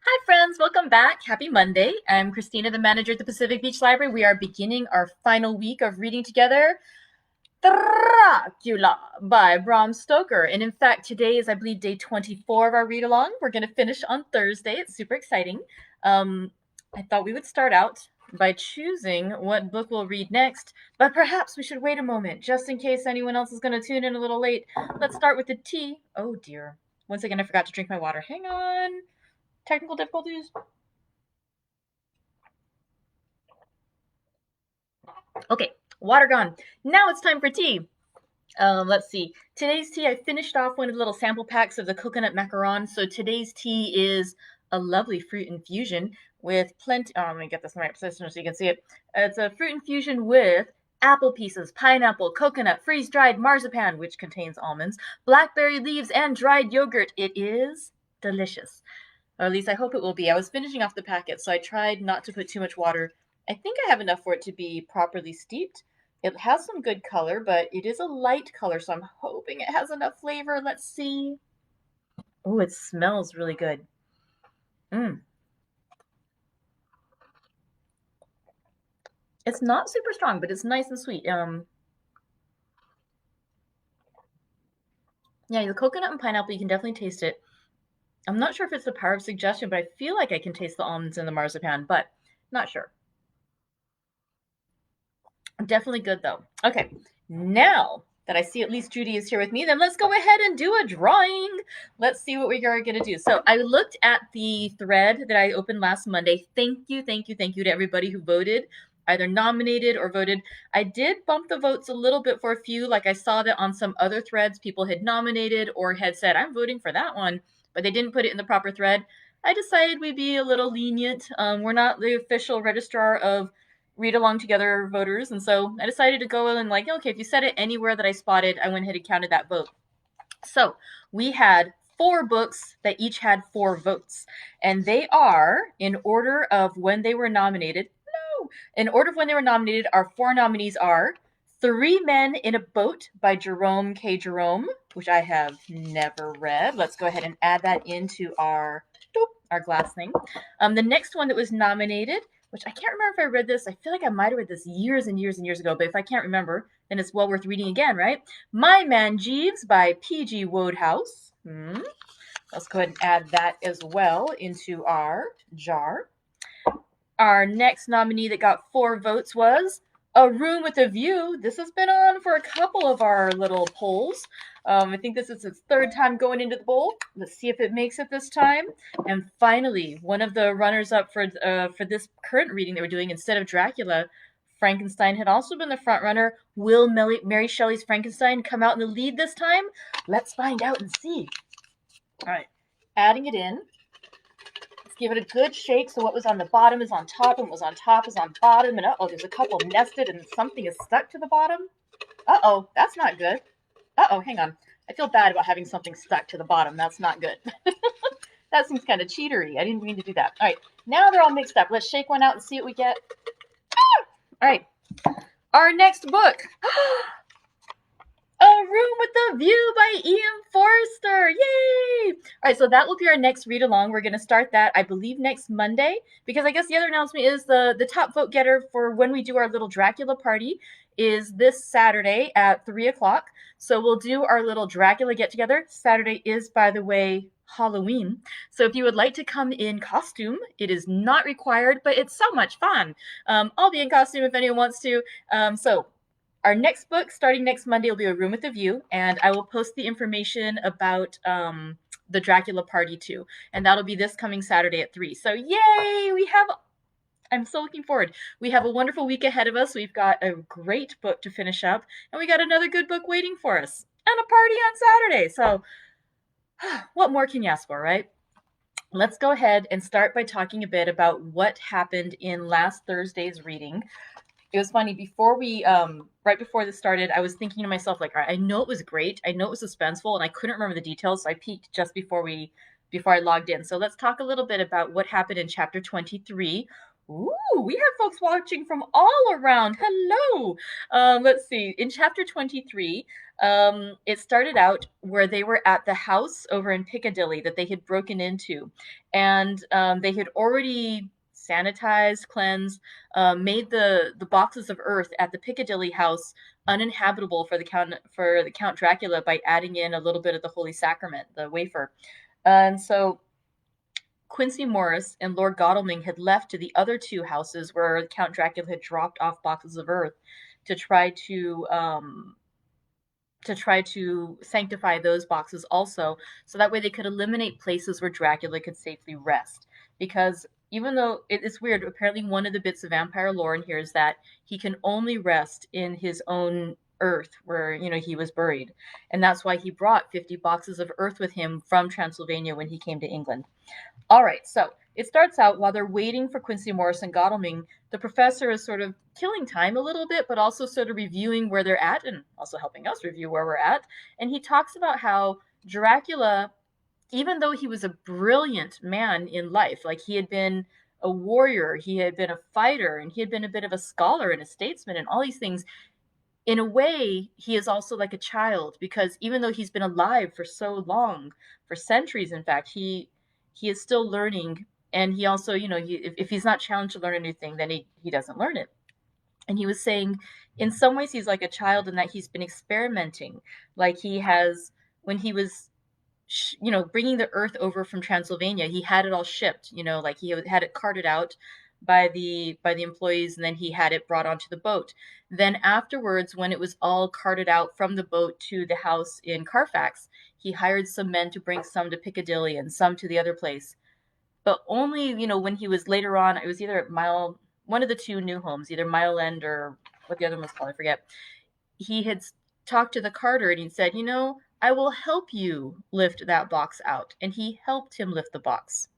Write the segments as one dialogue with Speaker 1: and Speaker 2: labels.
Speaker 1: Hi, friends. Welcome back. Happy Monday. I'm Christina, the manager at the Pacific Beach Library. We are beginning our final week of reading together Dracula by Bram Stoker. And in fact, today is, I believe, day 24 of our read along. We're going to finish on Thursday. It's super exciting. I thought we would start out by choosing what book we'll read next, but perhaps we should wait a moment just in case anyone else is going to tune in a little late. Let's start with the tea. Oh, dear. Once again, I forgot to drink my water. Hang on. Technical difficulties. Okay, water gone. Now it's time for tea. Let's see. Today's tea, I finished off one of the little sample packs of the coconut macaron. So today's tea is a lovely fruit infusion with plenty. Oh, let me get this in the right position so you can see it. It's a fruit infusion with apple pieces, pineapple, coconut, freeze-dried marzipan, which contains almonds, blackberry leaves, and dried yogurt. It is delicious. Or at least I hope it will be. I was finishing off the packet, so I tried not to put too much water. I think I have enough for it to be properly steeped. It has some good color, but it is a light color, so I'm hoping it has enough flavor. Let's see. Oh, it smells really good. Mm. It's not super strong, but it's nice and sweet. Yeah, the coconut and pineapple, you can definitely taste it. I'm not sure if it's the power of suggestion, but I feel like I can taste the almonds in the marzipan, but not sure. Definitely good though. Okay, now that I see at least Judy is here with me, then let's go ahead and do a drawing. Let's see what we are going to do. So I looked at the thread that I opened last Monday. Thank you, thank you, thank you to everybody who voted, either nominated or voted. I did bump the votes a little bit for a few. Like I saw that on some other threads, people had nominated or had said, I'm voting for that one, but they didn't put it in the proper thread. I decided we'd be a little lenient. We're not the official registrar of read along together voters, and so I decided to go and like, okay, if you said it anywhere that I spotted, I went ahead and counted that vote. So we had 4 books that each had 4 votes, and they are in order of when they were nominated. No, in order of when they were nominated, our 4 nominees are Three Men in a Boat by Jerome K. Jerome, which I have never read. Let's go ahead and add that into our glass thing. The next one that was nominated, which I can't remember if I read this. I feel like I might have read this years and years and years ago, but if I can't remember, then it's well worth reading again, right? My Man Jeeves by P.G. Wodehouse. Let's go ahead and add that as well into our jar. Our next nominee that got 4 votes was A Room with a View. This has been on for a couple of our little polls. I think this is its 3rd time going into the bowl. Let's see if it makes it this time. And finally, one of the runners-up for this current reading that we're doing, instead of Dracula, Frankenstein had also been the front runner. Will Mary Shelley's Frankenstein come out in the lead this time? Let's find out and see. All right, adding it in. Let's give it a good shake so what was on the bottom is on top and what was on top is on bottom. And uh-oh, there's a couple nested and something is stuck to the bottom. Uh-oh, that's not good. Uh-oh, hang on. I feel bad about having something stuck to the bottom. That's not good. That seems kind of cheatery. I didn't mean to do that. All right, now they're all mixed up. Let's shake one out and see what we get. All right, our next book. A Room with a View by Ian Forster. Yay! All right, so that will be our next read along. We're going to start that, I believe, next Monday, because I guess the other announcement is the top vote getter for when we do our little Dracula party is this Saturday at 3 o'clock. So we'll do our little Dracula get together. Saturday is, by the way, Halloween. So if you would like to come in costume, it is not required, but it's so much fun. I'll be in costume if anyone wants to. So our next book, starting next Monday, will be A Room with a View, and I will post the information about the Dracula party too, and that'll be this coming Saturday at 3. So yay! I'm so looking forward. We have a wonderful week ahead of us. We've got a great book to finish up, and we got another good book waiting for us, and a party on Saturday. So what more can you ask for, right? Let's go ahead and start by talking a bit about what happened in last Thursday's reading. It was funny, before we right before this started, I was thinking to myself, like, all right, I know it was great, I know it was suspenseful, and I couldn't remember the details, so I peeked just before I logged in. So let's talk a little bit about what happened in chapter 23, Ooh, we have folks watching from all around. Hello. Let's see. In chapter 23, it started out where they were at the house over in Piccadilly that they had broken into, and they had already sanitized, cleansed, made the boxes of earth at the Piccadilly house uninhabitable for the Count Dracula by adding in a little bit of the Holy Sacrament, the wafer, and so Quincy Morris and Lord Godalming had left to the other two houses where Count Dracula had dropped off boxes of earth to try to sanctify those boxes also, so that way they could eliminate places where Dracula could safely rest. Because even though it's weird, apparently one of the bits of vampire lore in here is that he can only rest in his own earth where he was buried, and that's why he brought 50 boxes of earth with him from Transylvania when he came to England. All right, so it starts out while they're waiting for Quincy Morris and Godalming. The professor is sort of killing time a little bit, but also sort of reviewing where they're at and also helping us review where we're at. And he talks about how Dracula, even though he was a brilliant man in life, like he had been a warrior, he had been a fighter, and he had been a bit of a scholar and a statesman and all these things, in a way, he is also like a child, because even though he's been alive for so long, for centuries, in fact, he is still learning. And he also, if he's not challenged to learn a new thing, then he doesn't learn it. And he was saying, in some ways, he's like a child in that he's been experimenting. Like he has, when he was bringing the earth over from Transylvania, he had it all shipped, like he had it carted out by the employees, and then he had it brought onto the boat. Then afterwards, when it was all carted out from the boat to the house in Carfax, he hired some men to bring some to Piccadilly and some to the other place. But only, when he was later on, it was either one of the two new homes, either Mile End or what the other one was called, I forget. He had talked to the carter and he said, I will help you lift that box out. And he helped him lift the box.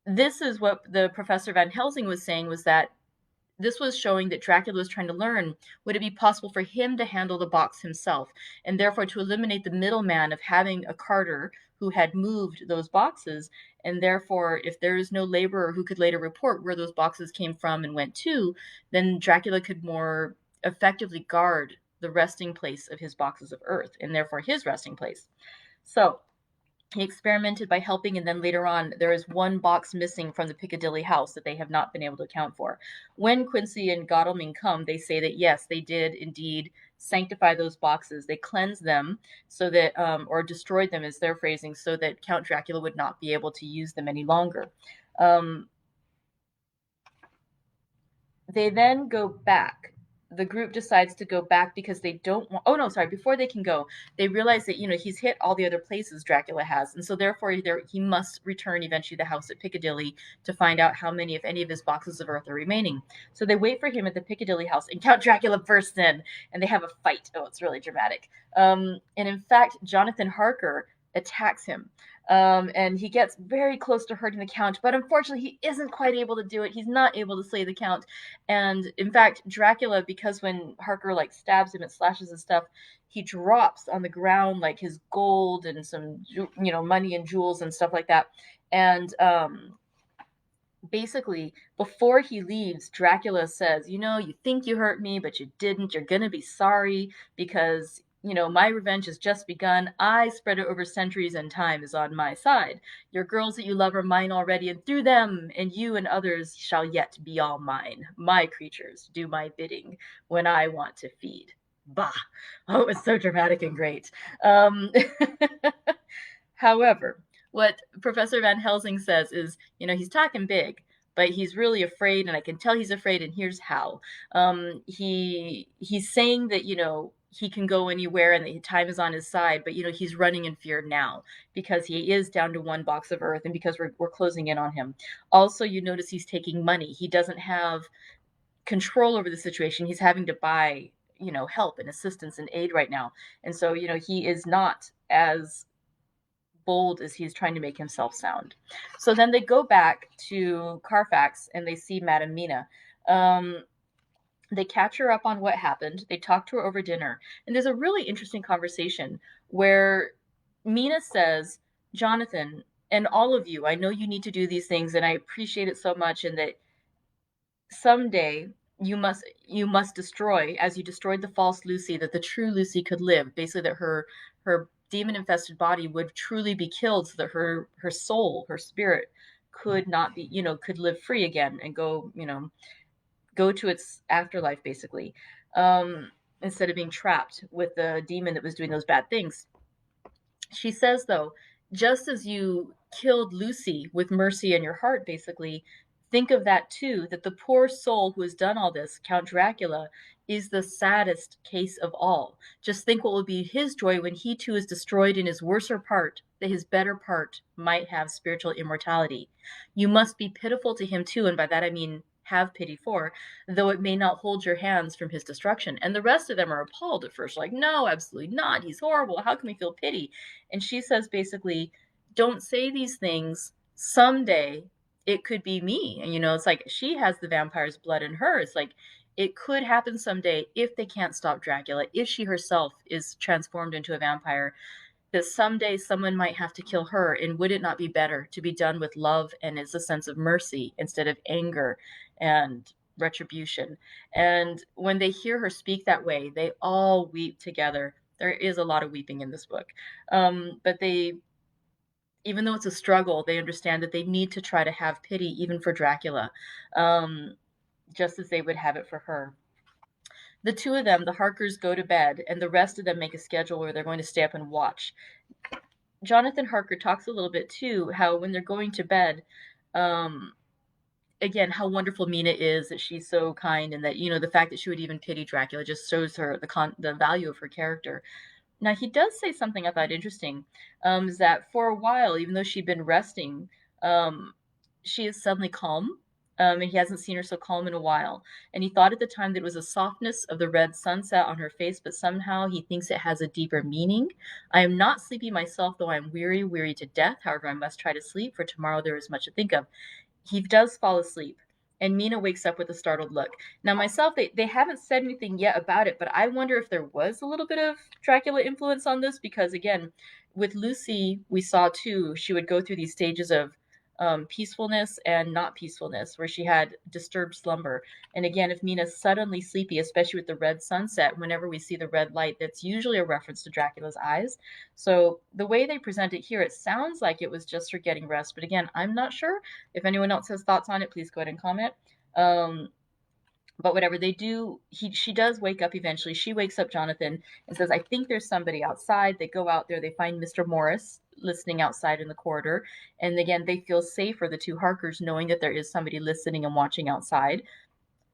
Speaker 1: This is what the Professor Van Helsing was saying, was that this was showing that Dracula was trying to learn, would it be possible for him to handle the box himself, and therefore to eliminate the middleman of having a carter who had moved those boxes, and therefore if there is no laborer who could later report where those boxes came from and went to, then Dracula could more effectively guard the resting place of his boxes of earth, and therefore his resting place. So he experimented by helping, and then later on, there is one box missing from the Piccadilly house that they have not been able to account for. When Quincy and Godalming come, they say that yes, they did indeed sanctify those boxes. They cleansed them so that, or destroyed them, is their phrasing, so that Count Dracula would not be able to use them any longer. They then go back. The group decides to go back because they don't want, oh no, sorry, before they can go, they realize that, he's hit all the other places Dracula has, and so therefore he must return eventually to the house at Piccadilly to find out how many, if any, of his boxes of earth are remaining. So they wait for him at the Piccadilly house, and Count Dracula bursts in, and they have a fight. Oh, it's really dramatic. And in fact, Jonathan Harker attacks him. And he gets very close to hurting the Count, but unfortunately he isn't quite able to do it. He's not able to slay the Count. And in fact, Dracula, because when Harker stabs him, it slashes his stuff, he drops on the ground like his gold and some money and jewels and stuff like that. And basically, before he leaves, Dracula says, you think you hurt me, but you didn't. You're gonna be sorry, because my revenge has just begun. I spread it over centuries, and time is on my side. Your girls that you love are mine already, and through them and you and others shall yet be all mine. My creatures do my bidding when I want to feed. Bah! Oh, it was so dramatic and great. However, what Professor Van Helsing says is, he's talking big, but he's really afraid, and I can tell he's afraid, and here's how. He's saying that, he can go anywhere and the time is on his side, but he's running in fear now because he is down to one box of earth, and because we're closing in on him. Also, you notice he's taking money. He doesn't have control over the situation. He's having to buy help and assistance and aid right now, and so he is not as bold as he's trying to make himself sound. So then they go back to Carfax and they see Madame Mina. They catch her up on what happened. They talk to her over dinner. And there's a really interesting conversation where Mina says, Jonathan, and all of you, I know you need to do these things, and I appreciate it so much, and that someday you must destroy, as you destroyed the false Lucy, that the true Lucy could live. Basically, that her demon infested body would truly be killed, so that her soul, her spirit, could not be, could live free again and go, go to its afterlife, basically, instead of being trapped with the demon that was doing those bad things. She says, though, just as you killed Lucy with mercy in your heart, basically, think of that too, that the poor soul who has done all this, Count Dracula, is the saddest case of all. Just think what will be his joy when he too is destroyed in his worser part, that his better part might have spiritual immortality. You must be pitiful to him too, and by that I mean have pity for, though it may not hold your hands from his destruction. And the rest of them are appalled at first, like, no, absolutely not. He's horrible. How can we feel pity? And she says basically, don't say these things. Someday it could be me. And, it's like she has the vampire's blood in her. It's like it could happen someday if they can't stop Dracula, if she herself is transformed into a vampire, that someday someone might have to kill her. And would it not be better to be done with love and as a sense of mercy instead of anger and retribution? And when they hear her speak that way, they all weep together. There is a lot of weeping in this book. But they, even though it's a struggle, they understand that they need to try to have pity even for Dracula, just as they would have it for her. The two of them, the Harkers, go to bed, and the rest of them make a schedule where they're going to stay up and watch. Jonathan Harker talks a little bit too, how when they're going to bed, again, how wonderful Mina is, that she's so kind, and that, the fact that she would even pity Dracula just shows her the value of her character. Now, he does say something I thought interesting, is that for a while, even though she'd been resting, she is suddenly calm, and he hasn't seen her so calm in a while. And he thought at the time that it was a softness of the red sunset on her face, but somehow he thinks it has a deeper meaning. I am not sleepy myself, though I am weary, weary to death. However, I must try to sleep, for tomorrow there is much to think of. He does fall asleep, and Mina wakes up with a startled look. Now, myself, they haven't said anything yet about it, but I wonder if there was a little bit of Dracula influence on this, because, again, with Lucy, we saw, too, she would go through these stages of peacefulness and not peacefulness, where she had disturbed slumber. And again, if Mina's suddenly sleepy, especially with the red sunset, whenever we see the red light, that's usually a reference to Dracula's eyes. So the way they present it here, it sounds like it was just her getting rest. But again, I'm not sure. If anyone else has thoughts on it, please go ahead and comment. But whatever they do, she does wake up eventually. She wakes up Jonathan and says, I think there's somebody outside. They go out there. They find Mr. Morris listening outside in the corridor. And again, they feel safer, the two Harkers, knowing that there is somebody listening and watching outside.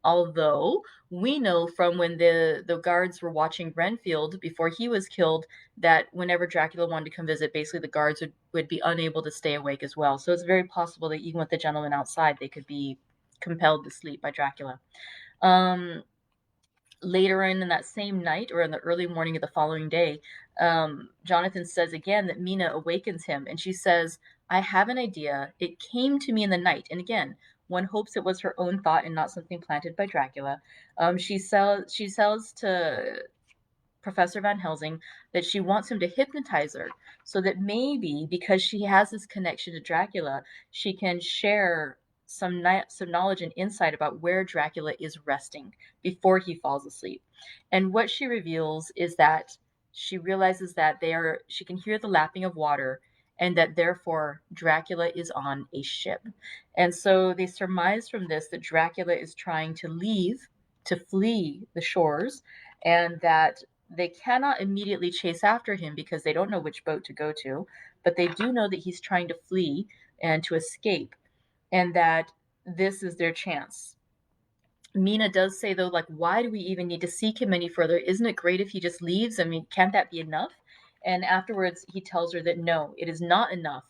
Speaker 1: Although we know from when the guards were watching Renfield before he was killed, that whenever Dracula wanted to come visit, basically the guards would be unable to stay awake as well. So it's very possible that even with the gentleman outside, they could be compelled to sleep by Dracula. Later in that same night, or in the early morning of the following day, Jonathan says again that Mina awakens him, and she says, I have an idea. It came to me in the night. And again, one hopes it was her own thought and not something planted by Dracula. She sells to Professor Van Helsing that she wants him to hypnotize her, so that maybe because she has this connection to Dracula, she can share some knowledge and insight about where Dracula is resting before he falls asleep. And what she reveals is that she realizes that she can hear the lapping of water, and that therefore Dracula is on a ship. And so they surmise from this that Dracula is trying to flee the shores, and that they cannot immediately chase after him because they don't know which boat to go to, but they do know that he's trying to flee and to escape, and that this is their chance. Mina does say, though, like, why do we even need to seek him any further? Isn't it great if he just leaves? I mean, can't that be enough? And afterwards, he tells her that no, it is not enough,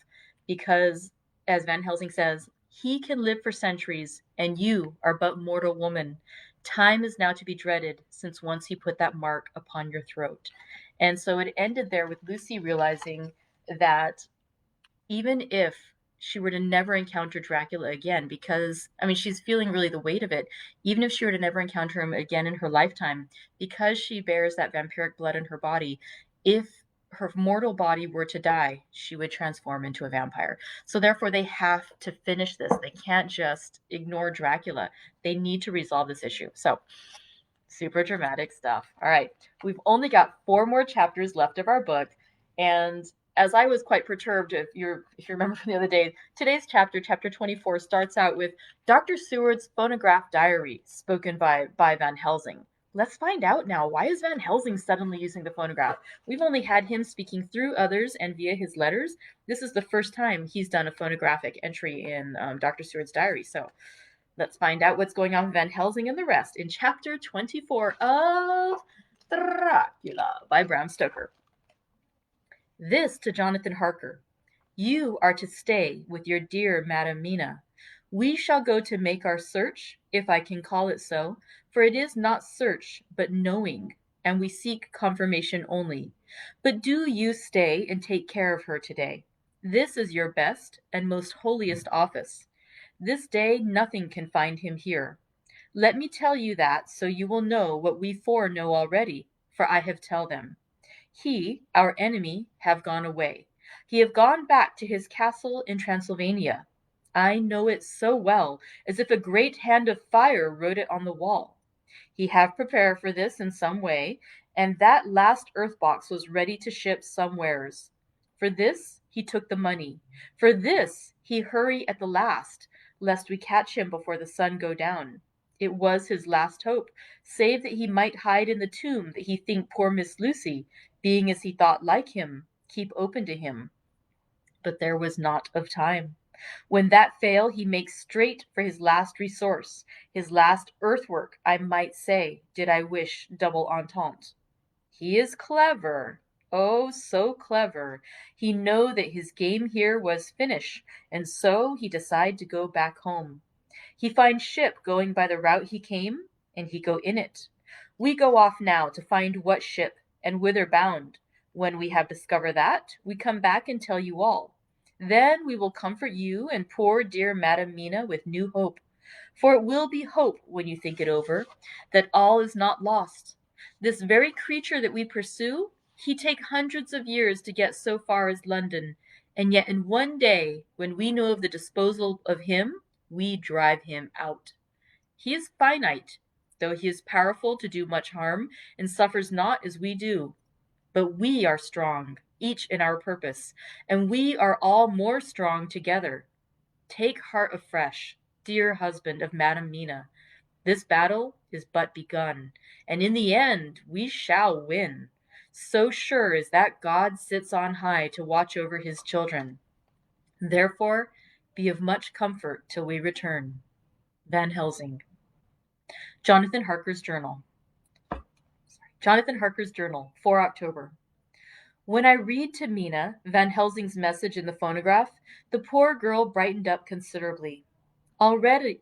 Speaker 1: because, as Van Helsing says, he can live for centuries, and you are but mortal woman. Time is now to be dreaded, since once he put that mark upon your throat. And so it ended there with Lucy realizing that even if she were to never encounter Dracula again, because, I mean, she's feeling really the weight of it, even if she were to never encounter him again in her lifetime, because she bears that vampiric blood in her body, if her mortal body were to die, she would transform into a vampire. So therefore, they have to finish this. They can't just ignore Dracula. They need to resolve this issue. So super dramatic stuff. All right, we've only got 4 more chapters left of our book, and as I was quite perturbed, if you remember from the other day, today's chapter, chapter 24, starts out with Dr. Seward's phonograph diary spoken by Van Helsing. Let's find out now. Why is Van Helsing suddenly using the phonograph? We've only had him speaking through others and via his letters. This is the first time he's done a phonographic entry in Dr. Seward's diary. So let's find out what's going on with Van Helsing and the rest in chapter 24 of Dracula by Bram Stoker. This to Jonathan Harker. You are to stay with your dear Madam Mina. We shall go to make our search, if I can call it so, for it is not search, but knowing, and we seek confirmation only. But do you stay and take care of her today. This is your best and most holiest office. This day nothing can find him here. Let me tell you that, so you will know what we 4 know already, for I have tell them. He, our enemy, have gone away. He have gone back to his castle in Transylvania. I know it so well, as if a great hand of fire wrote it on the wall. He have prepared for this in some way, and that last earth box was ready to ship somewheres. For this he took the money. For this he hurry at the last, lest we catch him before the sun go down. It was his last hope, save that he might hide in the tomb that he think poor Miss Lucy, being as he thought like him, keep open to him. But there was naught of time. When that fail, he makes straight for his last resource, his last earthwork, I might say, did I wish double entente. He is clever, oh, so clever. He know that his game here was finish, and so he decide to go back home. He find ship going by the route he came, and he go in it. We go off now to find what ship, and whither bound. When we have discovered that, we come back and tell you all. Then we will comfort you and poor dear Madam Mina with new hope. For it will be hope, when you think it over, that all is not lost. This very creature that we pursue, he take hundreds of years to get so far as London, and yet in one day, when we know of the disposal of him, we drive him out. He is finite, though he is powerful to do much harm, and suffers not as we do. But we are strong, each in our purpose, and we are all more strong together. Take heart afresh, dear husband of Madam Mina. This battle is but begun, and in the end we shall win. So sure is that God sits on high to watch over his children. Therefore, be of much comfort till we return. Van Helsing. Jonathan Harker's Journal. Jonathan Harker's Journal, 4 October. When I read to Mina Van Helsing's message in the phonograph, the poor girl brightened up considerably. Already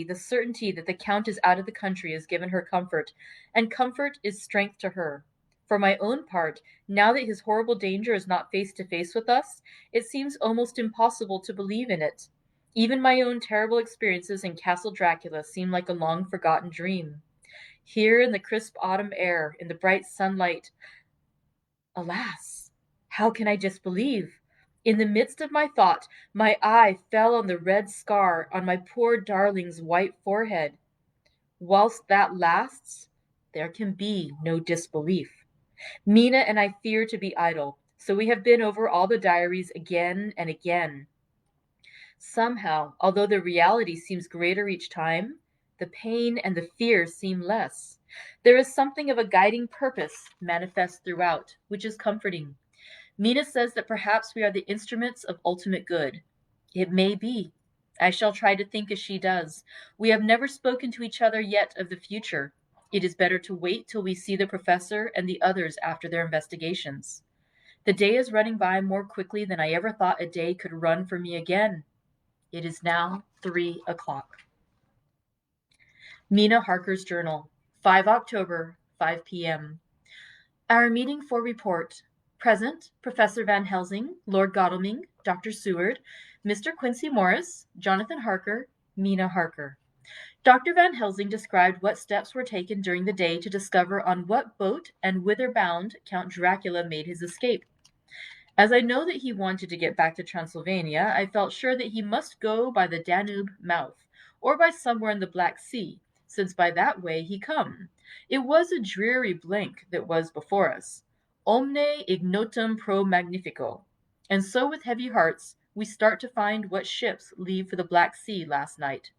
Speaker 1: the certainty that the Count is out of the country has given her comfort, and comfort is strength to her. For my own part, now that his horrible danger is not face to face with us, it seems almost impossible to believe in it. Even my own terrible experiences in Castle Dracula seem like a long-forgotten dream. Here in the crisp autumn air, in the bright sunlight, alas, how can I disbelieve? In the midst of my thought, my eye fell on the red scar on my poor darling's white forehead. Whilst that lasts, there can be no disbelief. Mina and I fear to be idle, so we have been over all the diaries again and again. Somehow, although the reality seems greater each time, the pain and the fear seem less. There is something of a guiding purpose manifest throughout, which is comforting. Mina says that perhaps we are the instruments of ultimate good. It may be. I shall try to think as she does. We have never spoken to each other yet of the future. It is better to wait till we see the professor and the others after their investigations. The day is running by more quickly than I ever thought a day could run for me again. It is now 3 o'clock. Mina Harker's Journal, 5 October, 5 p.m. Our meeting for report. Present, Professor Van Helsing, Lord Godalming, Dr. Seward, Mr. Quincy Morris, Jonathan Harker, Mina Harker. Dr. Van Helsing described what steps were taken during the day to discover on what boat and whither bound Count Dracula made his escape. As I know that he wanted to get back to Transylvania, I felt sure that he must go by the Danube mouth, or by somewhere in the Black Sea, since by that way he come. It was a dreary blank that was before us. Omne ignotum pro magnifico. And so with heavy hearts, we start to find what ships leave for the Black Sea last night.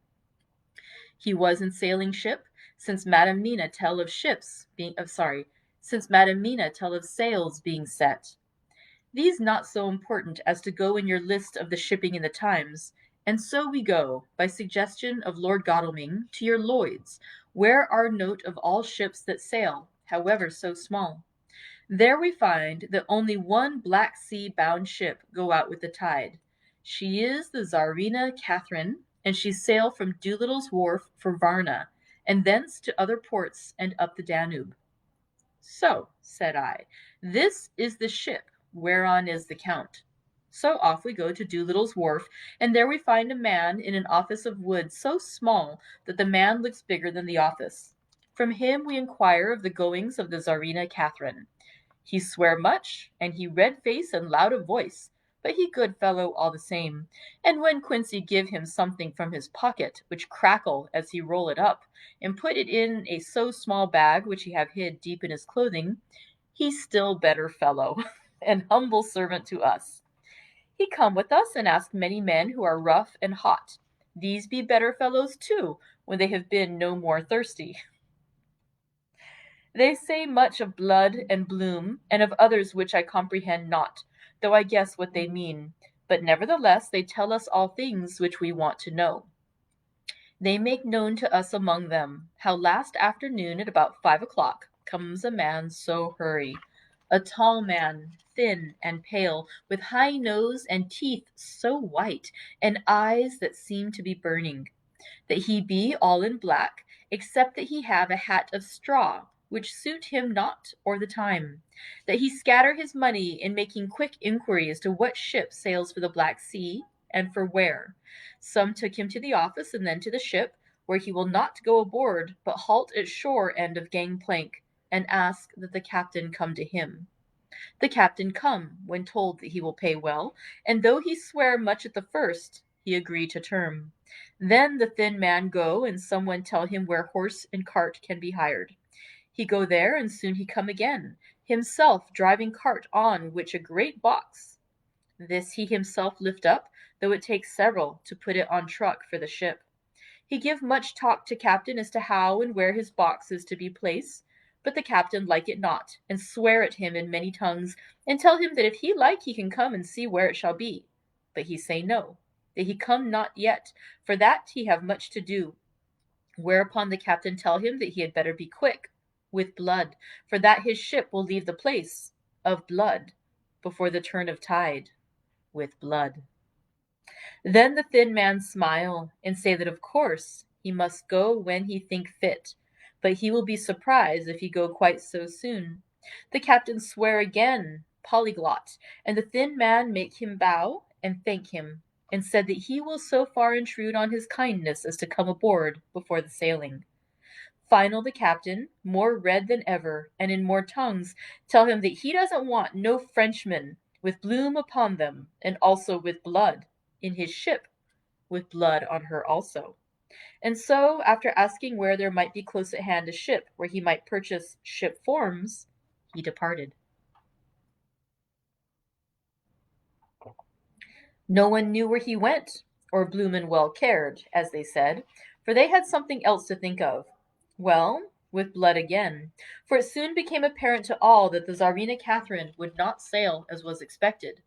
Speaker 1: He was in sailing ship, since Madam Mina tell of since Madam Mina tell of sails being set. These not so important as to go in your list of the shipping in the Times, and so we go, by suggestion of Lord Godalming, to your Lloyd's, where are note of all ships that sail, however so small. There we find that only one Black Sea bound ship go out with the tide. She is the Tsarina Catherine, and she sail from Doolittle's wharf for Varna, and thence to other ports and up the Danube. So, said I, this is the ship whereon is the Count. So off we go to Doolittle's wharf, and there we find a man in an office of wood so small that the man looks bigger than the office. From him we inquire of the goings of the Tsarina Catherine. He swear much, and he red face and loud of voice, but he good fellow all the same. And when Quincy give him something from his pocket, which crackle as he roll it up, and put it in a so small bag which he have hid deep in his clothing, he still better fellow, and humble servant to us. He come with us and ask many men who are rough and hot. These be better fellows too, when they have been no more thirsty. They say much of blood and bloom, and of others which I comprehend not, though I guess what they mean, but nevertheless they tell us all things which we want to know. They make known to us among them, how last afternoon at about 5 o'clock comes a man so hurry, a tall man, thin and pale, with high nose and teeth so white, and eyes that seem to be burning, that he be all in black, except that he have a hat of straw, which suit him not or the time, that he scatter his money in making quick inquiry as to what ship sails for the Black Sea, and for where. Some took him to the office, and then to the ship, where he will not go aboard, but halt at shore end of gangplank, and ask that the captain come to him. The captain come, when told that he will pay well, and though he swear much at the first, he agree to term. Then the thin man go, and someone tell him where horse and cart can be hired. He go there, and soon he come again, himself driving cart on which a great box. This he himself lift up, though it takes several to put it on truck for the ship. He give much talk to captain as to how and where his box is to be placed, but the captain like it not, and swear at him in many tongues, and tell him that if he like he can come and see where it shall be. But he say no, that he come not yet, for that he have much to do. Whereupon the captain tell him that he had better be quick, with blood, for that his ship will leave the place of blood before the turn of tide, with blood. Then the thin man smile, and say that of course he must go when he think fit, but he will be surprised if he go quite so soon. The captain swear again, polyglot, and the thin man make him bow and thank him, and said that he will so far intrude on his kindness as to come aboard before the sailing. Final the captain, more red than ever, and in more tongues, tell him that he doesn't want no Frenchmen with bloom upon them, and also with blood, in his ship, with blood on her also. And so, after asking where there might be close at hand a ship where he might purchase ship forms, he departed. No one knew where he went, or Bloomin well cared, as they said, for they had something else to think of. Well, with blood again, for it soon became apparent to all that the Tsarina Catherine would not sail as was expected.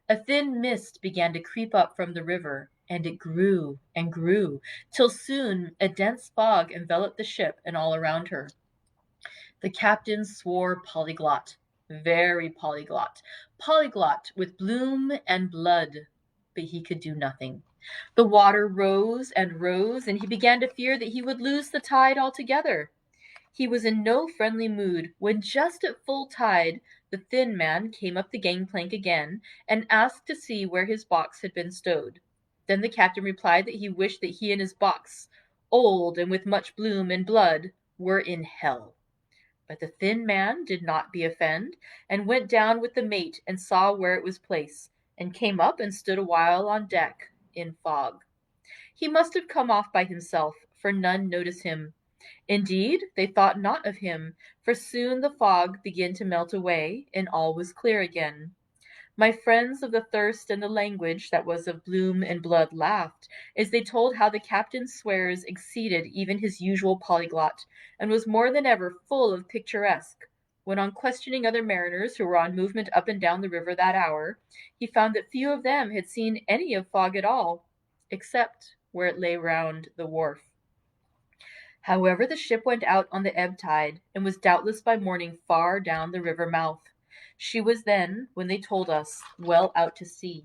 Speaker 1: A thin mist began to creep up from the river, and it grew and grew, till soon a dense fog enveloped the ship and all around her. The captain swore polyglot, very polyglot, polyglot with bloom and blood, but he could do nothing. The water rose and rose, and he began to fear that he would lose the tide altogether. He was in no friendly mood when just at full tide the thin man came up the gangplank again and asked to see where his box had been stowed. Then the captain replied that he wished that he and his box, old and with much bloom and blood, were in hell. But the thin man did not be offend, and went down with the mate and saw where it was placed, and came up and stood a while on deck in fog. He must have come off by himself, for none noticed him. Indeed, they thought not of him, for soon the fog began to melt away, and all was clear again. My friends of the thirst and the language that was of bloom and blood laughed, as they told how the captain's swears exceeded even his usual polyglot, and was more than ever full of picturesque. When on questioning other mariners who were on movement up and down the river that hour, he found that few of them had seen any of fog at all, except where it lay round the wharf. However, the ship went out on the ebb tide, and was doubtless by morning far down the river mouth. She was then, when they told us, well out to sea.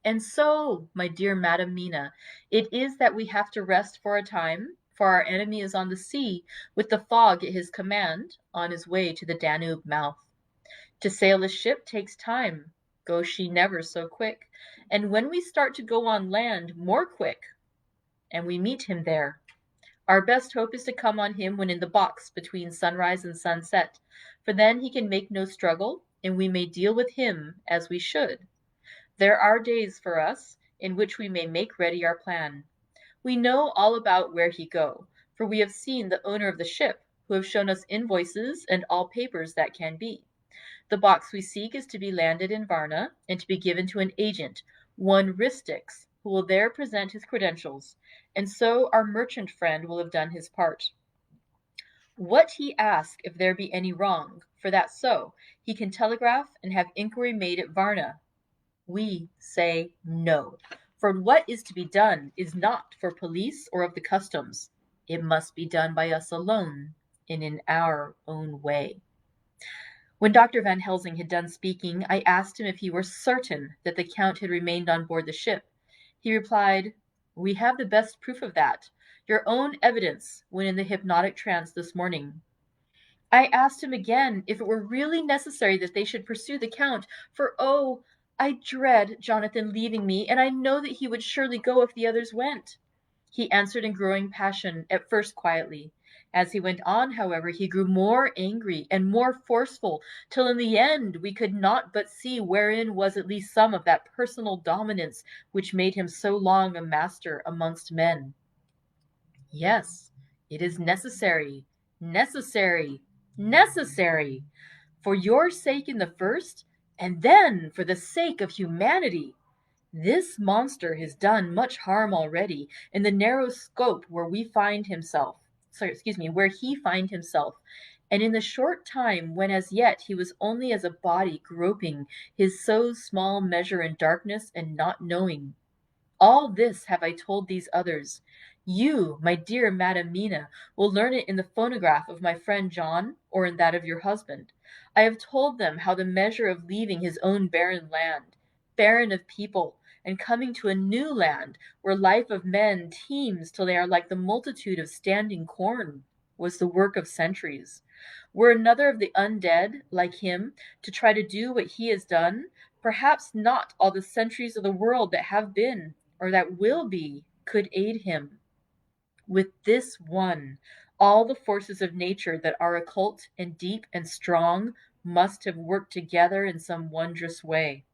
Speaker 1: And so, my dear Madam Mina, it is that we have to rest for a time, for our enemy is on the sea, with the fog at his command, on his way to the Danube mouth. To sail a ship takes time, go she never so quick, and when we start to go on land, more quick, and we meet him there. Our best hope is to come on him when in the box between sunrise and sunset, for then he can make no struggle, and we may deal with him as we should. There are days for us in which we may make ready our plan. We know all about where he go, for we have seen the owner of the ship, who have shown us invoices and all papers that can be. The box we seek is to be landed in Varna, and to be given to an agent, one Ristix, who will there present his credentials, and so our merchant friend will have done his part. What he asks if there be any wrong, for that so, he can telegraph and have inquiry made at Varna. We say no, for what is to be done is not for police or of the customs. It must be done by us alone, and in our own way. When Dr. Van Helsing had done speaking, I asked him if he were certain that the Count had remained on board the ship. He replied, "We have the best proof of that, your own evidence when in the hypnotic trance this morning." I asked him again if it were really necessary that they should pursue the Count, for oh, I dread Jonathan leaving me, and I know that he would surely go if the others went. He answered in growing passion, at first quietly. As he went on, however, he grew more angry and more forceful, till in the end we could not but see wherein was at least some of that personal dominance which made him so long a master amongst men. Yes, it is necessary, necessary, necessary, for your sake in the first, and then for the sake of humanity. This monster has done much harm already in the narrow scope where we find himself. Where he find himself, and in the short time when as yet he was only as a body groping his so small measure in darkness and not knowing. All this have I told these others. You, my dear Madam Mina, will learn it in the phonograph of my friend John, or in that of your husband. I have told them how the measure of leaving his own barren land, barren of people, and coming to a new land where life of men teems till they are like the multitude of standing corn, was the work of centuries. Were another of the undead, like him, to try to do what he has done, perhaps not all the centuries of the world that have been, or that will be, could aid him. With this one, all the forces of nature that are occult and deep and strong must have worked together in some wondrous way.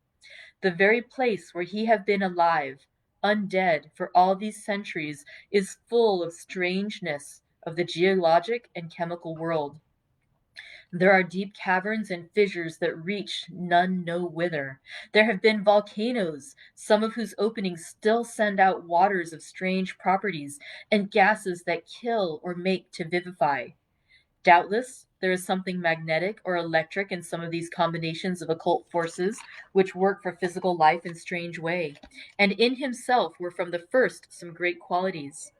Speaker 1: The very place where he have been alive, undead for all these centuries, is full of strangeness of the geologic and chemical world. There are deep caverns and fissures that reach none know whither. There have been volcanoes, some of whose openings still send out waters of strange properties, and gases that kill or make to vivify. Doubtless, there is something magnetic or electric in some of these combinations of occult forces which work for physical life in strange way, and in himself were from the first some great qualities.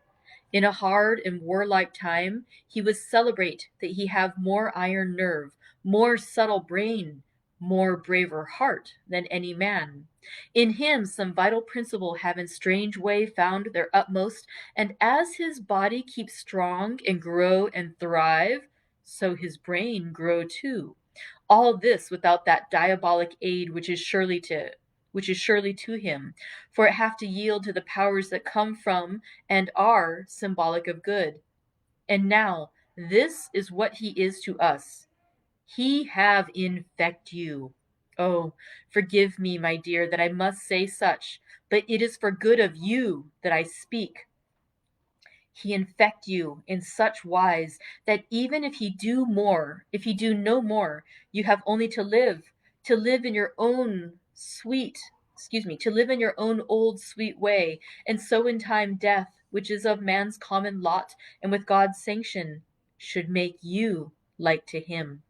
Speaker 1: In a hard and warlike time, he was celebrate that he have more iron nerve, more subtle brain, more braver heart than any man. In him some vital principle have in strange way found their utmost, and as his body keeps strong and grow and thrive, so his brain grow too. All this without that diabolic aid which is surely to him, for it have to yield to the powers that come from and are symbolic of good. And now, This is what he is to us. He have infect you. Oh, forgive me, my dear, that I must say such, but it is for good of you that I speak. He infect you in such wise that even if he do no more, you have only to live in your own sweet, to live in your own old sweet way, and so in time death, which is of man's common lot, and with God's sanction, should make you like to him.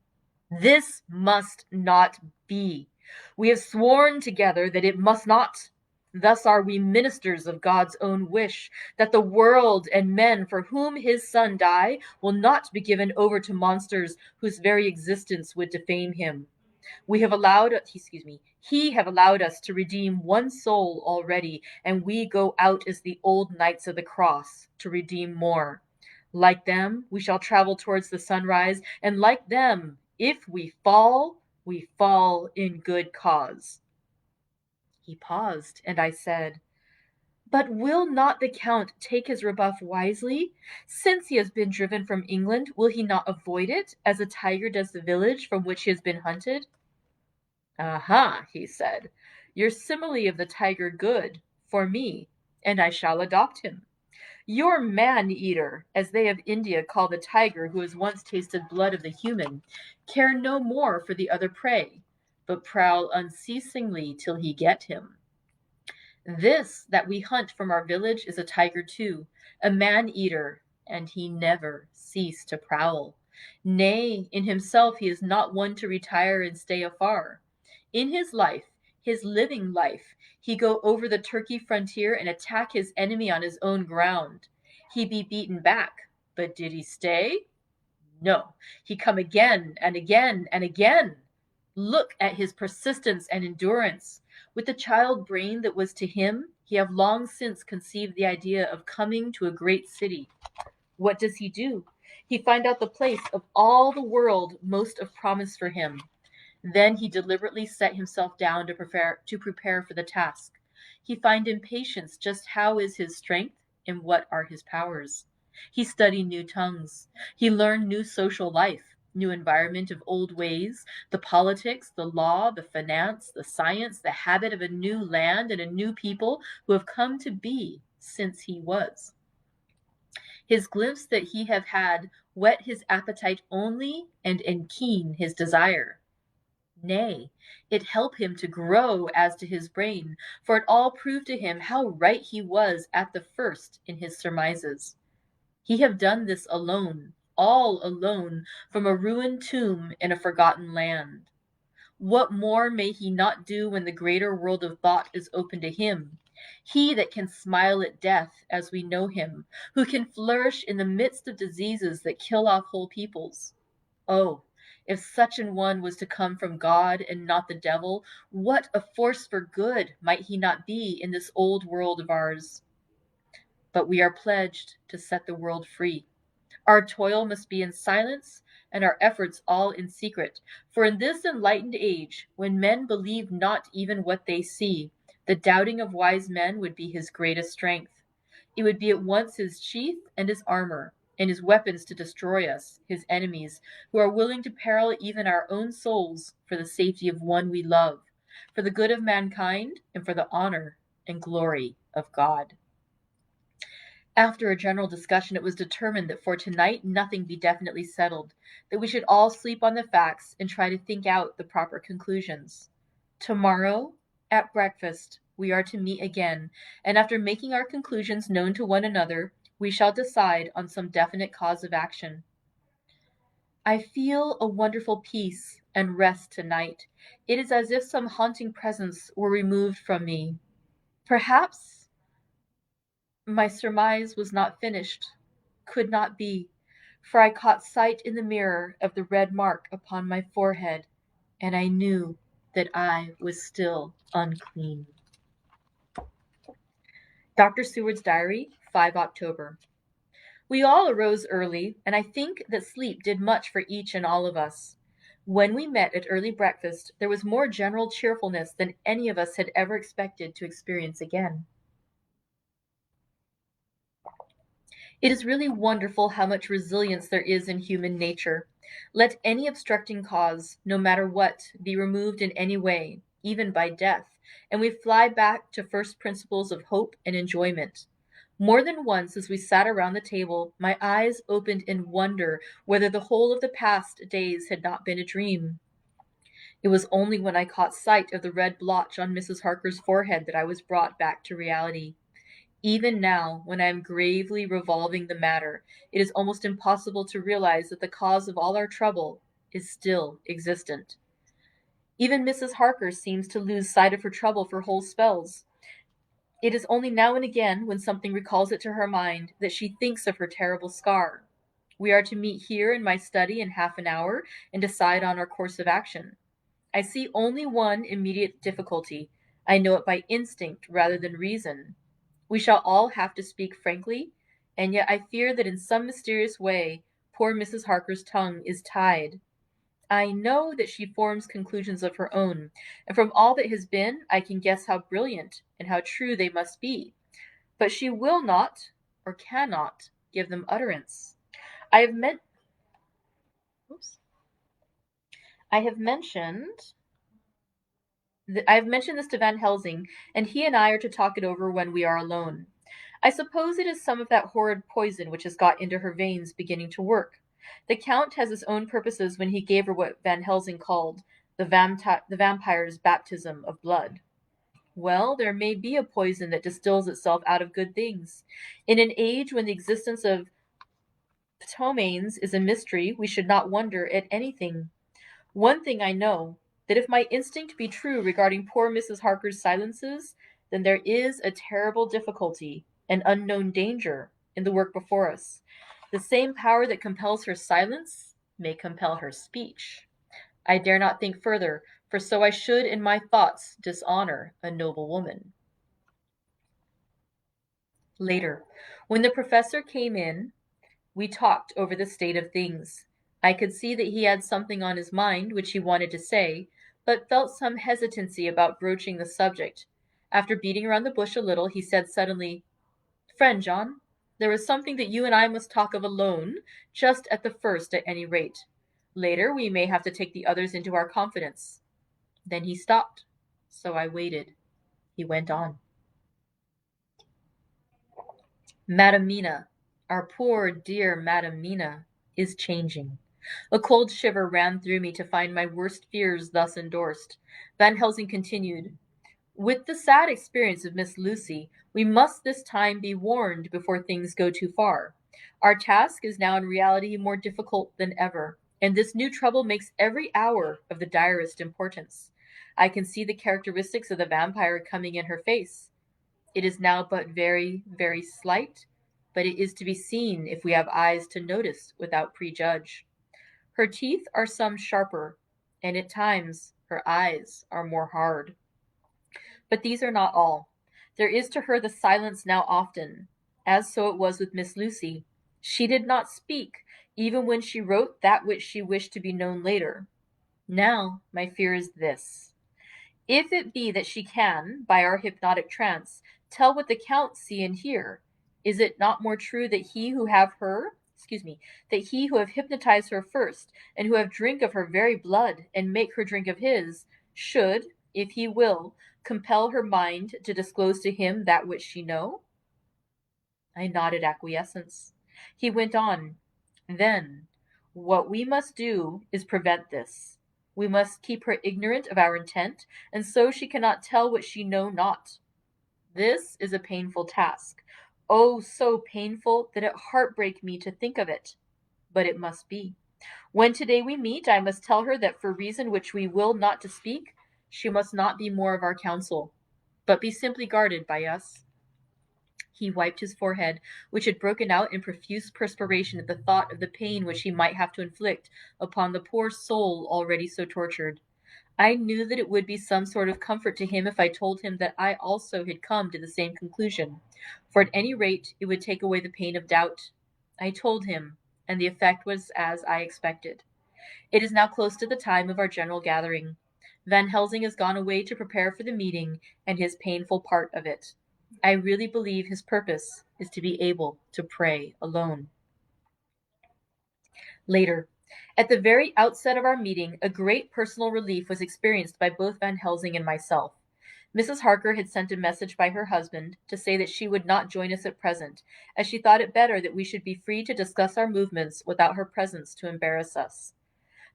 Speaker 1: This must not be. We have sworn together that it must not. Thus are we ministers of God's own wish, that the world and men for whom his Son died will not be given over to monsters whose very existence would defame him. He have allowed us to redeem one soul already, and we go out as the old knights of the cross to redeem more. Like them, we shall travel towards the sunrise, and like them, if we fall in good cause. He paused, and I said, but will not the Count take his rebuff wisely? Since he has been driven from England, will he not avoid it, as a tiger does the village from which he has been hunted? Aha, he said, your simile of the tiger good, for me, and I shall adopt him. Your man-eater, as they of India call the tiger who has once tasted blood of the human, care no more for the other prey, but prowl unceasingly till he get him. This that we hunt from our village is a tiger too, a man-eater, and he never cease to prowl. Nay, in himself he is not one to retire and stay afar. In his life, his living life, he go over the Turkey frontier and attack his enemy on his own ground. He be beaten back, but did he stay? No, he come again and again and again. Look at his persistence and endurance. With the child brain that was to him, he have long since conceived the idea of coming to a great city. What does he do? He find out the place of all the world most of promise for him. Then he deliberately set himself down to prepare for the task. He find in patience just how is his strength and what are his powers. He study new tongues. He learn new social life, new environment of old ways, the politics, the law, the finance, the science, the habit of a new land and a new people who have come to be since he was. His glimpse that he have had whet his appetite only and keen his desire. Nay, it helped him to grow as to his brain, for it all proved to him how right he was at the first in his surmises. He have done this alone, all alone, from a ruined tomb in a forgotten land. What more may he not do when the greater world of thought is open to him? He that can smile at death as we know him, who can flourish in the midst of diseases that kill off whole peoples. Oh, if such an one was to come from God and not the devil, what a force for good might he not be in this old world of ours? But we are pledged to set the world free. Our toil must be in silence and our efforts all in secret, for in this enlightened age, when men believe not even what they see, the doubting of wise men would be his greatest strength. It would be at once his sheath and his armor, and his weapons to destroy us, his enemies, who are willing to peril even our own souls for the safety of one we love, for the good of mankind, and for the honor and glory of God. After a general discussion, it was determined that for tonight nothing be definitely settled, that we should all sleep on the facts and try to think out the proper conclusions. Tomorrow, at breakfast, we are to meet again, and after making our conclusions known to one another, we shall decide on some definite cause of action. I feel a wonderful peace and rest tonight. It is as if some haunting presence were removed from me. Perhaps my surmise was not finished, could not be, for I caught sight in the mirror of the red mark upon my forehead, and I knew that I was still unclean. Dr. Seward's Diary, 5 October. We all arose early, and I think that sleep did much for each and all of us. When we met at early breakfast, there was more general cheerfulness than any of us had ever expected to experience again. It is really wonderful how much resilience there is in human nature. Let any obstructing cause, no matter what, be removed in any way, even by death, and we fly back to first principles of hope and enjoyment. More than once, as we sat around the table, my eyes opened in wonder whether the whole of the past days had not been a dream. It was only when I caught sight of the red blotch on Mrs. Harker's forehead that I was brought back to reality. Even now, when I am gravely revolving the matter, it is almost impossible to realize that the cause of all our trouble is still existent. Even Mrs. Harker seems to lose sight of her trouble for whole spells. It is only now and again, when something recalls it to her mind, that she thinks of her terrible scar. We are to meet here in my study in half an hour and decide on our course of action. I see only one immediate difficulty. I know it by instinct rather than reason. We shall all have to speak frankly, and yet I fear that in some mysterious way poor Mrs. Harker's tongue is tied. I know that she forms conclusions of her own, and from all that has been, I can guess how brilliant and how true they must be. But she will not, or cannot, give them utterance. I have meant. Oops. I have mentioned. I've mentioned this to Van Helsing, and he and I are to talk it over when we are alone. I suppose it is some of that horrid poison which has got into her veins beginning to work. The Count has his own purposes when he gave her what Van Helsing called the vampire's baptism of blood. Well, there may be a poison that distills itself out of good things. In an age when the existence of ptomaines is a mystery, we should not wonder at anything. One thing I know, that if my instinct be true regarding poor Mrs. Harker's silences, then there is a terrible difficulty, an unknown danger, in the work before us. The same power that compels her silence may compel her speech. I dare not think further, for so I should in my thoughts dishonor a noble woman. Later, when the professor came in, we talked over the state of things. I could see that he had something on his mind which he wanted to say, but felt some hesitancy about broaching the subject. After beating around the bush a little, he said suddenly, "Friend John, there is something that you and I must talk of alone, just at the first at any rate. Later we may have to take the others into our confidence." Then he stopped, so I waited. He went on. Madam Mina, our poor dear Madam Mina, is changing. A cold shiver ran through me to find my worst fears thus endorsed. Van Helsing continued, "With the sad experience of Miss Lucy, we must this time be warned before things go too far. Our task is now in reality more difficult than ever, and this new trouble makes every hour of the direst importance. I can see the characteristics of the vampire coming in her face. It is now but very, very slight, but it is to be seen if we have eyes to notice without prejudge. Her teeth are some sharper, and at times her eyes are more hard. But these are not all. There is to her the silence now often, as so it was with Miss Lucy. She did not speak, even when she wrote that which she wished to be known later. Now my fear is this. If it be that she can, by our hypnotic trance, tell what the Count see and hear, is it not more true that that he who have hypnotized her first, and who have drink of her very blood, and make her drink of his, should, if he will, compel her mind to disclose to him that which she know? I nodded acquiescence. He went on, then, what we must do is prevent this. We must keep her ignorant of our intent, and so she cannot tell what she know not. This is a painful task. Oh, so painful that it heartbreak me to think of it. But it must be. When today we meet, I must tell her that for reason which we will not to speak, she must not be more of our counsel, but be simply guarded by us. He wiped his forehead, which had broken out in profuse perspiration at the thought of the pain which he might have to inflict upon the poor soul already so tortured. I knew that it would be some sort of comfort to him if I told him that I also had come to the same conclusion, for at any rate it would take away the pain of doubt. I told him, and the effect was as I expected. It is now close to the time of our general gathering. Van Helsing has gone away to prepare for the meeting and his painful part of it. I really believe his purpose is to be able to pray alone. Later, at the very outset of our meeting, a great personal relief was experienced by both Van Helsing and myself. Mrs. Harker had sent a message by her husband to say that she would not join us at present, as she thought it better that we should be free to discuss our movements without her presence to embarrass us.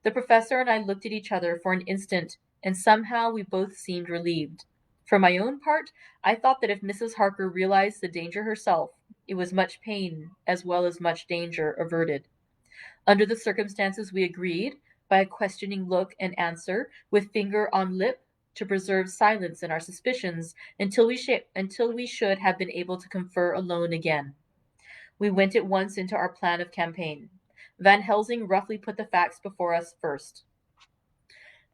Speaker 1: The professor and I looked at each other for an instant, and somehow we both seemed relieved. For my own part, I thought that if Mrs. Harker realized the danger herself, it was much pain as well as much danger averted. Under the circumstances, we agreed, by a questioning look and answer, with finger on lip, to preserve silence in our suspicions until we should have been able to confer alone again. We went at once into our plan of campaign. Van Helsing roughly put the facts before us first.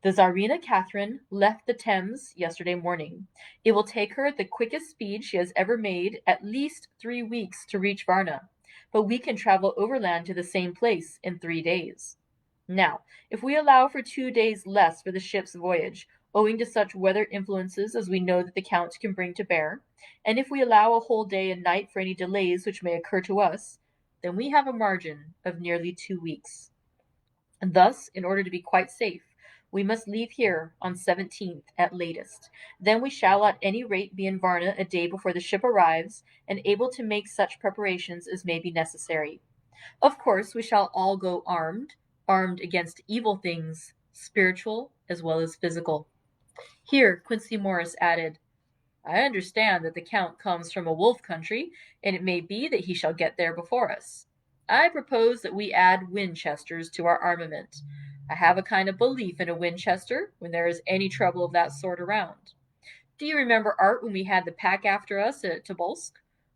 Speaker 1: The Tsarina Catherine left the Thames yesterday morning. It will take her at the quickest speed she has ever made at least 3 weeks to reach Varna, but we can travel overland to the same place in 3 days. Now, if we allow for 2 days less for the ship's voyage, owing to such weather influences as we know that the Count can bring to bear, and if we allow a whole day and night for any delays which may occur to us, then we have a margin of nearly 2 weeks. And thus, in order to be quite safe, we must leave here on 17th at latest. Then we shall at any rate be in Varna a day before the ship arrives, and able to make such preparations as may be necessary. Of course, we shall all go armed against evil things, spiritual as well as physical. Here Quincy Morris added, I understand that the Count comes from a wolf country, and it may be that he shall get there before us. I propose that we add Winchesters to our armament. I have a kind of belief in a Winchester when there is any trouble of that sort around. Do you remember, Art, when we had the pack after us at Tobolsk?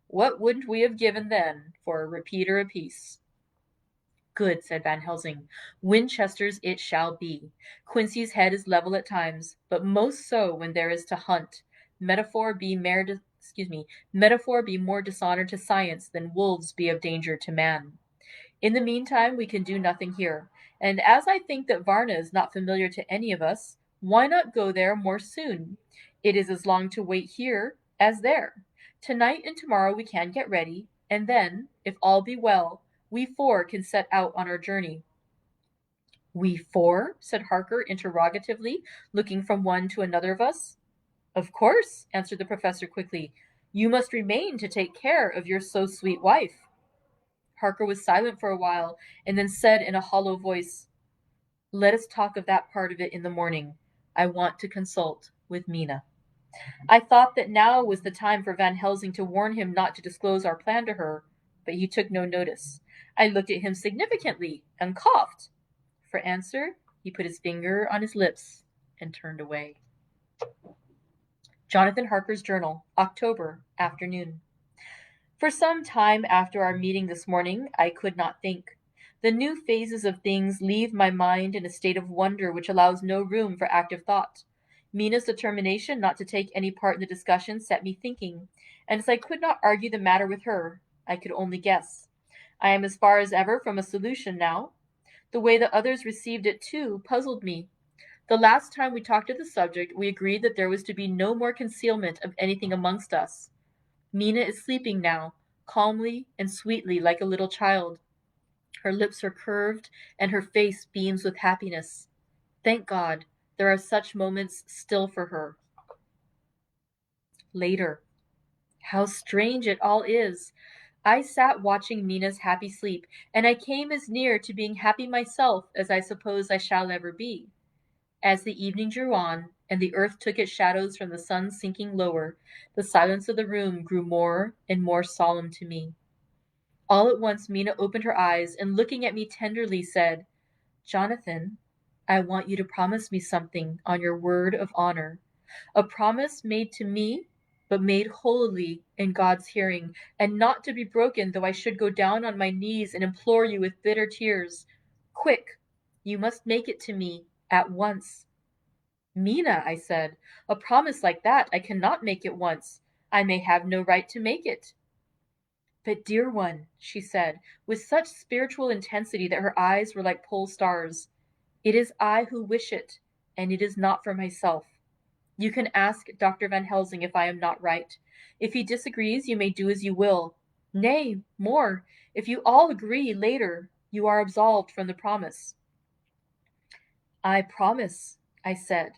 Speaker 1: What wouldn't we have given then for a repeater apiece? Good, said Van Helsing. Winchesters it shall be. Quincy's head is level at times, but most so when there is to hunt. Metaphor be more dishonored to science than wolves be of danger to man. In the meantime, we can do nothing here, and as I think that Varna is not familiar to any of us, why not go there more soon? It is as long to wait here as there. Tonight and tomorrow we can get ready, and then, if all be well, we 4 can set out on our journey. We 4? Said Harker interrogatively, looking from one to another of us. Of course, answered the professor quickly. You must remain to take care of your so sweet wife. Harker was silent for a while, and then said in a hollow voice, Let us talk of that part of it in the morning. I want to consult with Mina. I thought that now was the time for Van Helsing to warn him not to disclose our plan to her, but he took no notice. I looked at him significantly and coughed. For answer, he put his finger on his lips and turned away. Jonathan Harker's Journal, October, afternoon. For some time after our meeting this morning, I could not think. The new phases of things leave my mind in a state of wonder which allows no room for active thought. Mina's determination not to take any part in the discussion set me thinking, and as I could not argue the matter with her, I could only guess. I am as far as ever from a solution now. The way the others received it, too, puzzled me. The last time we talked of the subject, we agreed that there was to be no more concealment of anything amongst us. Mina is sleeping now, calmly and sweetly like a little child. Her lips are curved, and her face beams with happiness. Thank God, there are such moments still for her. Later. How strange it all is! I sat watching Mina's happy sleep, and I came as near to being happy myself as I suppose I shall ever be. As the evening drew on, and the earth took its shadows from the sun sinking lower, the silence of the room grew more and more solemn to me. All at once Mina opened her eyes, and looking at me tenderly said, Jonathan, I want you to promise me something on your word of honor. A promise made to me, but made holily in God's hearing, and not to be broken though I should go down on my knees and implore you with bitter tears. Quick, you must make it to me at once. Mina, I said, a promise like that I cannot make at once. I may have no right to make it. But dear one, she said, with such spiritual intensity that her eyes were like pole stars, it is I who wish it, and it is not for myself. You can ask Dr. Van Helsing if I am not right. If he disagrees, you may do as you will. Nay, more, if you all agree later, you are absolved from the promise. I promise, I said,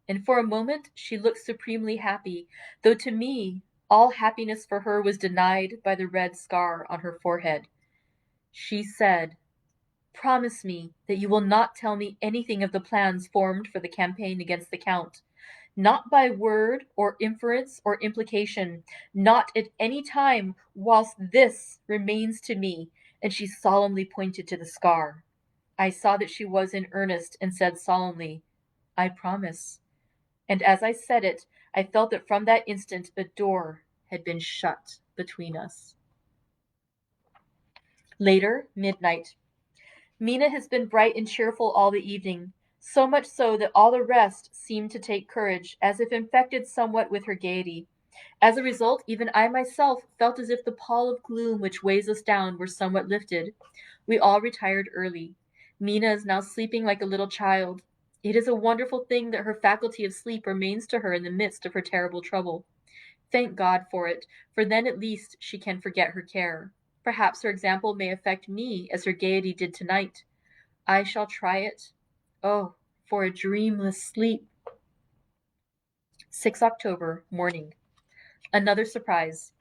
Speaker 1: and for a moment she looked supremely happy, though to me all happiness for her was denied by the red scar on her forehead. She said, "Promise me that you will not tell me anything of the plans formed for the campaign against the Count. Not by word or inference or implication, not at any time whilst this remains to me," and she solemnly pointed to the scar. I saw that she was in earnest and said solemnly, "I promise." And as I said it, I felt that from that instant a door had been shut between us. Later, midnight. Mina has been bright and cheerful all the evening, so much so that all the rest seemed to take courage, as if infected somewhat with her gaiety. As a result, even I myself felt as if the pall of gloom which weighs us down were somewhat lifted. We all retired early. Mina is now sleeping like a little child. It is a wonderful thing that her faculty of sleep remains to her in the midst of her terrible trouble. Thank God for it, for then at least she can forget her care. Perhaps her example may affect me as her gaiety did tonight. I shall try it. Oh, for a dreamless sleep. 6 October, morning. Another surprise.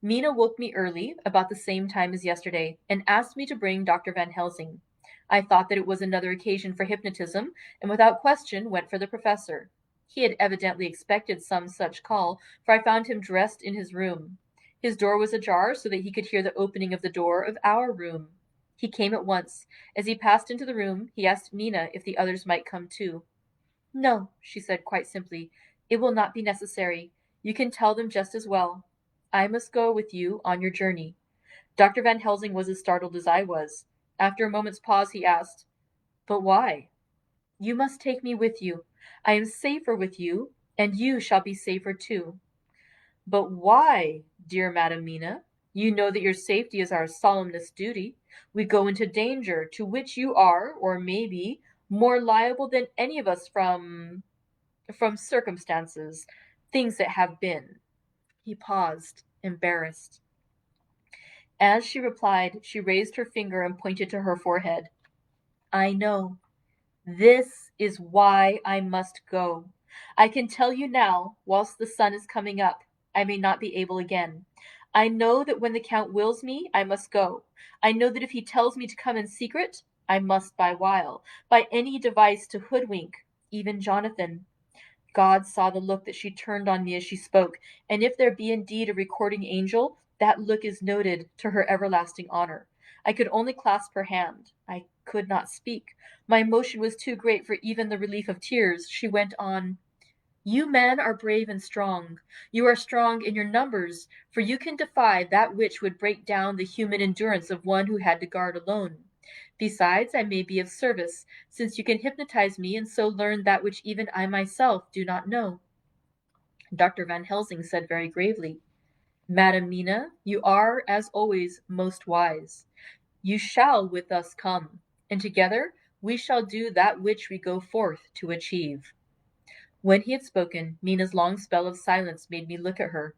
Speaker 1: Mina woke me early, about the same time as yesterday, and asked me to bring Dr. Van Helsing. I thought that it was another occasion for hypnotism, and without question went for the professor. He had evidently expected some such call, for I found him dressed in his room. His door was ajar so that he could hear the opening of the door of our room. He came at once. As he passed into the room, he asked Mina if the others might come too. "No," she said quite simply, "it will not be necessary. You can tell them just as well. I must go with you on your journey." Dr. Van Helsing was as startled as I was. After a moment's pause, he asked, "But why?" "You must take me with you. I am safer with you, and you shall be safer too." "But why, dear Madam Mina? You know that your safety is our solemnest duty. We go into danger, to which you are, or may be, more liable than any of us from circumstances, things that have been." He paused, embarrassed. As she replied, she raised her finger and pointed to her forehead. "I know. This is why I must go. I can tell you now, whilst the sun is coming up, I may not be able again. I know that when the Count wills me, I must go. I know that if he tells me to come in secret, I must by wile, by any device to hoodwink, even Jonathan." God saw the look that she turned on me as she spoke, and if there be indeed a recording angel, that look is noted to her everlasting honor. I could only clasp her hand. I could not speak. My emotion was too great for even the relief of tears. She went on, "You men are brave and strong. You are strong in your numbers, for you can defy that which would break down the human endurance of one who had to guard alone. Besides, I may be of service, since you can hypnotize me and so learn that which even I myself do not know." Dr. Van Helsing said very gravely, "Madam Mina, you are, as always, most wise. You shall with us come, and together we shall do that which we go forth to achieve." When he had spoken, Mina's long spell of silence made me look at her.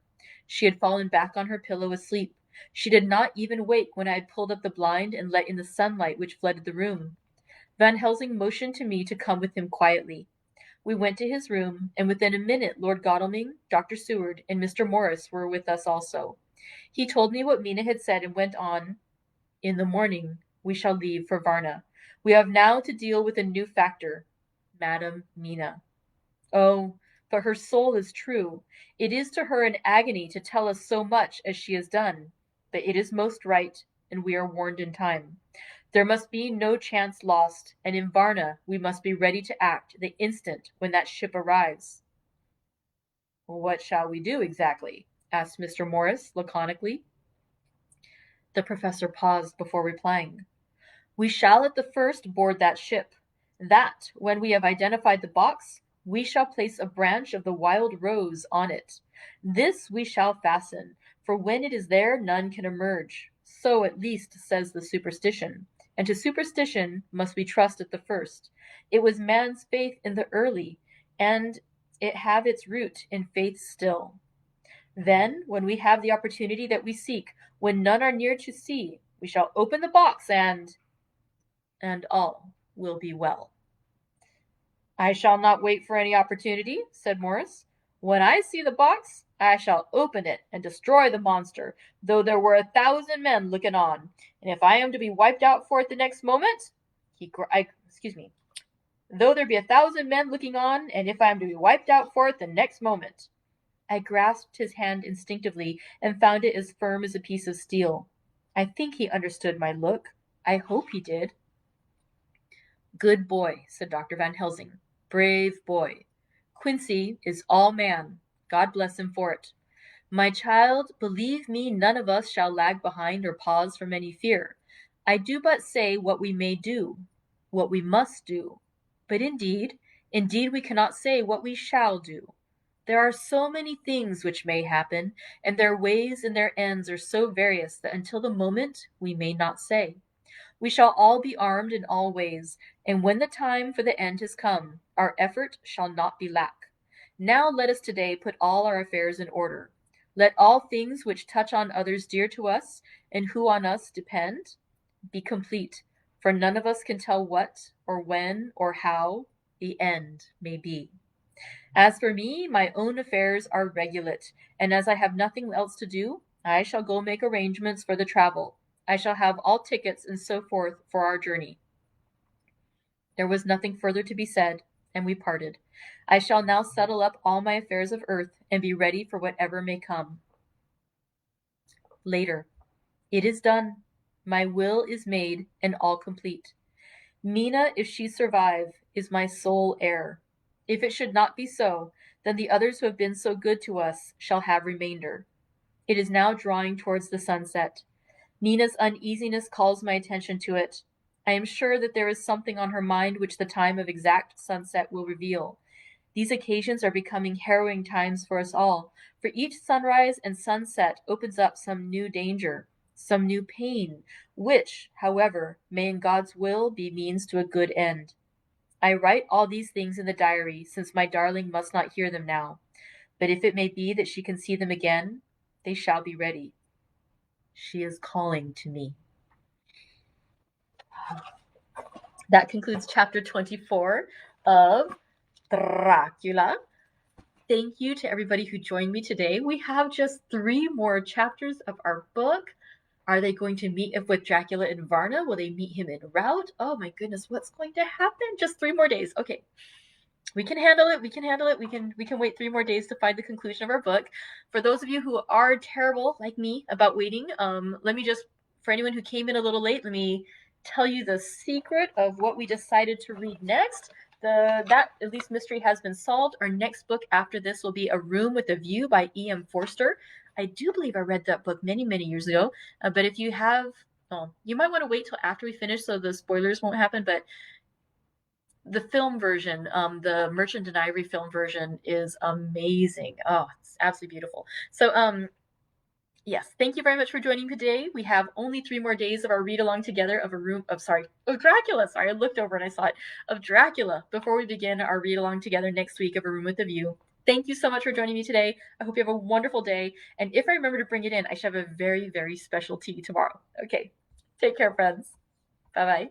Speaker 1: She had fallen back on her pillow asleep. She did not even wake when I had pulled up the blind and let in the sunlight which flooded the room. Van Helsing motioned to me to come with him quietly. We went to his room, and within a minute Lord Godalming, Dr. Seward, and Mr. Morris were with us also. He told me what Mina had said and went on, "In the morning we shall leave for Varna. We have now to deal with a new factor, Madam Mina. Oh, but her soul is true. It is to her an agony to tell us so much as she has done, but it is most right, and we are warned in time. There must be no chance lost, and in Varna we must be ready to act the instant when that ship arrives." "What shall we do exactly?" asked Mr. Morris laconically. The professor paused before replying. "We shall at the first board that ship. That, when we have identified the box, we shall place a branch of the wild rose on it. This we shall fasten, for when it is there none can emerge. So at least says the superstition, and to superstition must we trust at the first. It was man's faith in the early, and it have its root in faith still. Then, when we have the opportunity that we seek, when none are near to see, we shall open the box and all will be well. I shall not wait for any opportunity, said Morris. When I see the box, I shall open it and destroy the monster, though there were 1,000 men looking on. And if I am to be wiped out for it the next moment, though there be 1,000 men looking on, and if I am to be wiped out for it the next moment. I grasped his hand instinctively and found it as firm as a piece of steel. I think he understood my look. I hope he did. Good boy, said Dr. Van Helsing. Brave boy. Quincy is all man. God bless him for it. My child, believe me, none of us shall lag behind or pause from any fear. I do but say what we may do, what we must do. But indeed we cannot say what we shall do. There are so many things which may happen, and their ways and their ends are so various that until the moment we may not say. We shall all be armed in all ways, and when the time for the end has come, our effort shall not be lack. Now let us today put all our affairs in order. Let all things which touch on others dear to us, and who on us depend, be complete, for none of us can tell what, or when, or how the end may be. As for me, my own affairs are regulate, and as I have nothing else to do, I shall go make arrangements for the travel. I shall have all tickets and so forth for our journey. There was nothing further to be said, and we parted. I shall now settle up all my affairs of earth and be ready for whatever may come. Later. It is done. My will is made and all complete. Mina, if she survive, is my sole heir. If it should not be so, then the others who have been so good to us shall have remainder. It is now drawing towards the sunset. Nina's uneasiness calls my attention to it. I am sure that there is something on her mind which the time of exact sunset will reveal. These occasions are becoming harrowing times for us all, for each sunrise and sunset opens up some new danger, some new pain, which, however, may in God's will be means to a good end. I write all these things in the diary, since my darling must not hear them now. But if it may be that she can see them again, they shall be ready. She is calling to me. That concludes chapter 24 of Dracula. Thank you to everybody who joined me today. We have just 3 more chapters of our book. Are they going to meet up with Dracula in Varna? Will they meet him en route? Oh my goodness, what's going to happen? Just 3 more days. Okay. We can handle it. We can wait 3 more days to find the conclusion of our book. For those of you who are terrible like me about waiting, let me just, for anyone who came in a little late, let me tell you the secret of what we decided to read next. That at least mystery has been solved. Our next book after this will be A Room with a View by E.M. Forster. I do believe I read that book many years ago. But if you have, you might want to wait till after we finish so the spoilers won't happen. But the film version, the Merchant and Ivory film version, is amazing. Oh, it's absolutely beautiful. So, yes, thank you very much for joining me today. We have only 3 more days of our read along together of Dracula. Sorry, I looked over and I saw it. Of Dracula before we begin our read along together next week of A Room with a View. Thank you so much for joining me today. I hope you have a wonderful day. And if I remember to bring it in, I should have a very special tea tomorrow. Okay, take care, friends. Bye-bye.